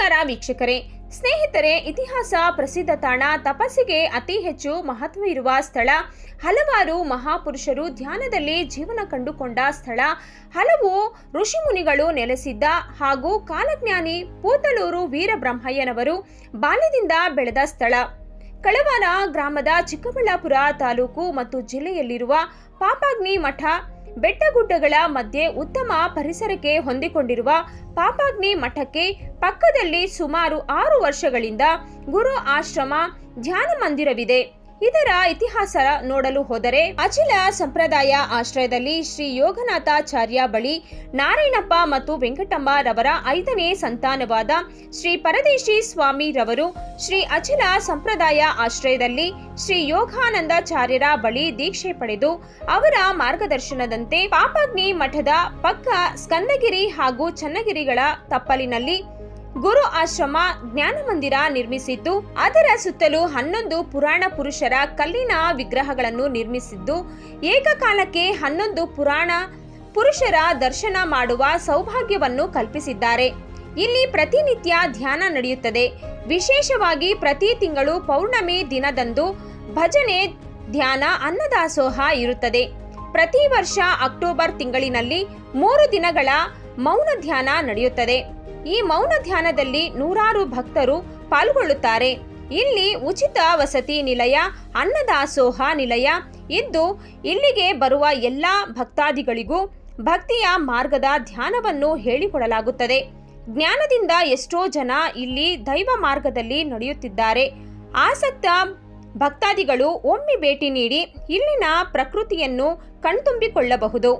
ನಮಸ್ಕಾರ ವೀಕ್ಷಕರೇ, ಸ್ನೇಹಿತರೆ, ಇತಿಹಾಸ ಪ್ರಸಿದ್ಧ ತಾಣ ತಪಸ್ಸಿಗೆ ಅತಿ ಹೆಚ್ಚು ಮಹತ್ವ ಇರುವ ಸ್ಥಳ, ಹಲವಾರು ಮಹಾಪುರುಷರು ಧ್ಯಾನದಲ್ಲಿ ಜೀವನ ಕಂಡುಕೊಂಡ ಸ್ಥಳ, ಹಲವು ಋಷಿಮುನಿಗಳು ನೆಲೆಸಿದ್ದ ಹಾಗೂ ಕಾಲಜ್ಞಾನಿ ಪೂತಲೂರು ವೀರಬ್ರಹ್ಮಯ್ಯನವರು ಬಾಲ್ಯದಿಂದ ಬೆಳೆದ ಸ್ಥಳ. ಕಳವಾರ ಗ್ರಾಮದ ಚಿಕ್ಕಬಳ್ಳಾಪುರ ತಾಲೂಕು ಮತ್ತು ಜಿಲ್ಲೆಯಲ್ಲಿರುವ ಪಾಪಾಗ್ನಿ ಮಠ ಬೆಟ್ಟಗುಡ್ಡಗಳ ಮಧ್ಯೆ ಉತ್ತಮ ಪರಿಸರಕ್ಕೆ ಹೊಂದಿಕೊಂಡಿರುವ ಪಾಪಾಗ್ನಿ ಮಠಕ್ಕೆ ಪಕ್ಕದಲ್ಲಿ ಸುಮಾರು 6 ವರ್ಷಗಳಿಂದ ಗುರು ಆಶ್ರಮ ಧ್ಯಾನ ಮಂದಿರವಿದೆ. ಇದರ ಇತಿಹಾಸ ನೋಡಲು ಹೋದರೆ, ಅಚಲ ಸಂಪ್ರದಾಯ ಆಶ್ರಯದಲ್ಲಿ ಶ್ರೀ ಯೋಗನಾಥಾಚಾರ್ಯ ಬಳಿ ನಾರಾಯಣಪ್ಪ ಮತ್ತು ವೆಂಕಟಮ್ಮ ರವರ 5ನೇ ಸಂತಾನವಾದ ಶ್ರೀ ಪರದೇಶಿ ಸ್ವಾಮಿ ರವರು ಶ್ರೀ ಅಚಲ ಸಂಪ್ರದಾಯ ಆಶ್ರಯದಲ್ಲಿ ಶ್ರೀ ಯೋಗಾನಂದಾಚಾರ್ಯರ ಬಳಿ ದೀಕ್ಷೆ ಪಡೆದು ಅವರ ಮಾರ್ಗದರ್ಶನದಂತೆ ಪಾಪಾಗ್ನಿ ಮಠದ ಪಕ್ಕ ಸ್ಕಂದಗಿರಿ ಹಾಗೂ ಚನ್ನಗಿರಿಗಳ ತಪ್ಪಲಿನಲ್ಲಿ ಗುರು ಆಶ್ರಮ ಜ್ಞಾನ ಮಂದಿರ ನಿರ್ಮಿಸಿದ್ದು, ಅದರ ಸುತ್ತಲೂ 11 ಪುರಾಣ ಪುರುಷರ ಕಲ್ಲಿನ ವಿಗ್ರಹಗಳನ್ನು ನಿರ್ಮಿಸಿದ್ದು, ಏಕಕಾಲಕ್ಕೆ 11 ಪುರಾಣ ಪುರುಷರ ದರ್ಶನ ಮಾಡುವ ಸೌಭಾಗ್ಯವನ್ನು ಕಲ್ಪಿಸಿದ್ದಾರೆ. ಇಲ್ಲಿ ಪ್ರತಿನಿತ್ಯ ಧ್ಯಾನ ನಡೆಯುತ್ತದೆ. ವಿಶೇಷವಾಗಿ ಪ್ರತಿ ತಿಂಗಳು ಪೌರ್ಣಮಿ ದಿನದಂದು ಭಜನೆ, ಧ್ಯಾನ, ಅನ್ನದಾಸೋಹ ಇರುತ್ತದೆ. ಪ್ರತಿ ವರ್ಷ ಅಕ್ಟೋಬರ್ ತಿಂಗಳಿನಲ್ಲಿ 3 ದಿನಗಳ ಮೌನ ಧ್ಯಾನ ನಡೆಯುತ್ತದೆ. ಈ ಮೌನ ಧ್ಯಾನದಲ್ಲಿ ನೂರಾರು ಭಕ್ತರು ಪಾಲ್ಗೊಳ್ಳುತ್ತಾರೆ. ಇಲ್ಲಿ ಉಚಿತ ವಸತಿ ನಿಲಯ, ಅನ್ನದಾಸೋಹ ನಿಲಯ ಇದ್ದು, ಇಲ್ಲಿಗೆ ಬರುವ ಎಲ್ಲ ಭಕ್ತಾದಿಗಳಿಗೂ ಭಕ್ತಿಯ ಮಾರ್ಗದ ಧ್ಯಾನವನ್ನು ಹೇಳಿಕೊಡಲಾಗುತ್ತದೆ. ಜ್ಞಾನದಿಂದ ಎಷ್ಟೋ ಜನ ಇಲ್ಲಿ ದೈವ ಮಾರ್ಗದಲ್ಲಿ ನಡೆಯುತ್ತಿದ್ದಾರೆ. ಆಸಕ್ತ ಭಕ್ತಾದಿಗಳು ಒಮ್ಮೆ ಭೇಟಿ ನೀಡಿ ಇಲ್ಲಿನ ಪ್ರಕೃತಿಯನ್ನು ಕಣ್ತುಂಬಿಕೊಳ್ಳಬಹುದು.